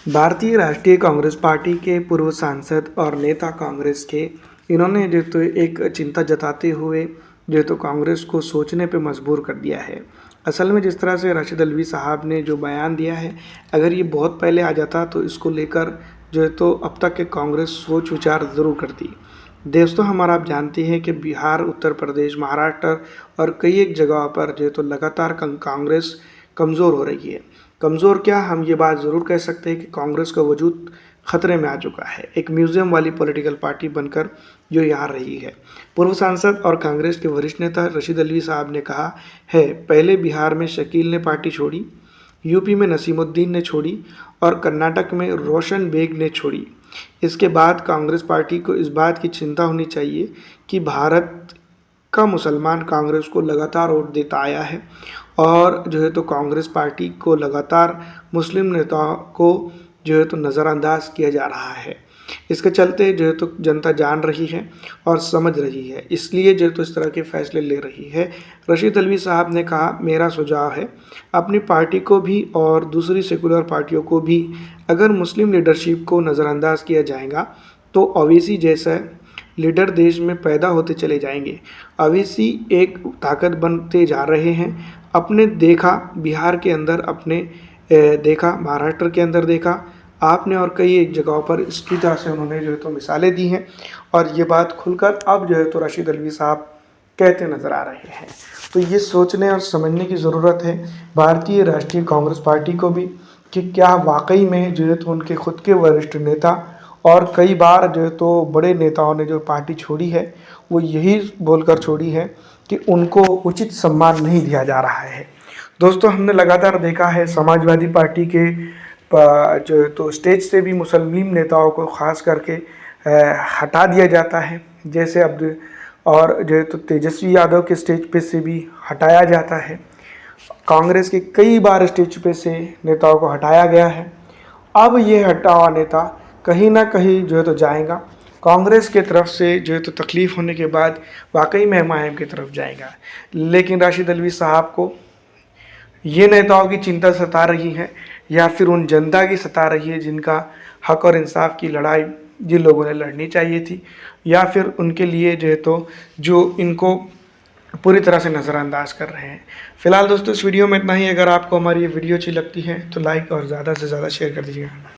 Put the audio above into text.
भारतीय राष्ट्रीय कांग्रेस पार्टी के पूर्व सांसद और नेता कांग्रेस के इन्होंने जो तो एक चिंता जताते हुए जो तो कांग्रेस को सोचने पे मजबूर कर दिया है। असल में जिस तरह से राशिद अल्वी साहब ने जो बयान दिया है, अगर ये बहुत पहले आ जाता तो इसको लेकर जो है तो अब तक के कांग्रेस सोच विचार ज़रूर करती। दोस्तों हमारा आप जानते हैं कि बिहार, उत्तर प्रदेश, महाराष्ट्र और कई एक जगह पर जो है तो लगातार कांग्रेस कमज़ोर हो रही है। कमज़ोर क्या, हम ये बात ज़रूर कह सकते हैं कि कांग्रेस का वजूद ख़तरे में आ चुका है। एक म्यूज़ियम वाली पॉलिटिकल पार्टी बनकर जो यहाँ रही है। पूर्व सांसद और कांग्रेस के वरिष्ठ नेता राशिद अल्वी साहब ने कहा है, पहले बिहार में शकील ने पार्टी छोड़ी, यूपी में नसीमुद्दीन ने छोड़ी और कर्नाटक में रोशन बेग ने छोड़ी। इसके बाद कांग्रेस पार्टी को इस बात की चिंता होनी चाहिए कि भारत का मुसलमान कांग्रेस को लगातार वोट देता आया है और जो है तो कांग्रेस पार्टी को लगातार मुस्लिम नेताओं को जो है तो नज़रअंदाज किया जा रहा है। इसके चलते जो है तो जनता जान रही है और समझ रही है, इसलिए जो है तो इस तरह के फैसले ले रही है। राशिद अल्वी साहब ने कहा, मेरा सुझाव है अपनी पार्टी को भी और दूसरी सेकुलर पार्टियों को भी, अगर मुस्लिम लीडरशिप को नज़रअंदाज किया जाएगा तो ओवैसी जैसा लीडर देश में पैदा होते चले जाएंगे। ओवैसी एक ताकत बनते जा रहे हैं। अपने देखा बिहार के अंदर, अपने देखा महाराष्ट्र के अंदर, देखा आपने और कई एक जगहों पर इसकी तरह से उन्होंने जो है तो मिसालें दी हैं और ये बात खुलकर अब जो है तो राशिद अल्वी साहब कहते नज़र आ रहे हैं। तो ये सोचने और समझने की ज़रूरत है भारतीय राष्ट्रीय कांग्रेस पार्टी को भी कि क्या वाकई में जो है तो उनके खुद के वरिष्ठ नेता और कई बार जो है तो बड़े नेताओं ने जो पार्टी छोड़ी है वो यही बोलकर छोड़ी है कि उनको उचित सम्मान नहीं दिया जा रहा है। दोस्तों हमने लगातार देखा है समाजवादी पार्टी के जो है तो स्टेज से भी मुस्लिम नेताओं को ख़ास करके हटा दिया जाता है, जैसे अब और जो है तो तेजस्वी यादव के स्टेज पे से भी हटाया जाता है। कांग्रेस के कई बार स्टेज पे से नेताओं को हटाया गया है। अब ये हटा हुआ नेता कहीं ना कहीं जो है तो जाएगा कांग्रेस के तरफ से, जो है तो तकलीफ़ होने के बाद वाकई में एमआईएम की तरफ जाएगा। लेकिन राशिद अल्वी साहब को ये नेताओं की चिंता सता रही है या फिर उन जनता की सता रही है जिनका हक और इंसाफ की लड़ाई जिन लोगों ने लड़नी चाहिए थी, या फिर उनके लिए जो है तो जो इनको पूरी तरह से नज़रअंदाज कर रहे हैं। फिलहाल दोस्तों इस वीडियो में इतना ही। अगर आपको हमारी ये वीडियो अच्छी लगती है तो लाइक और ज़्यादा से ज़्यादा शेयर कर दीजिएगा।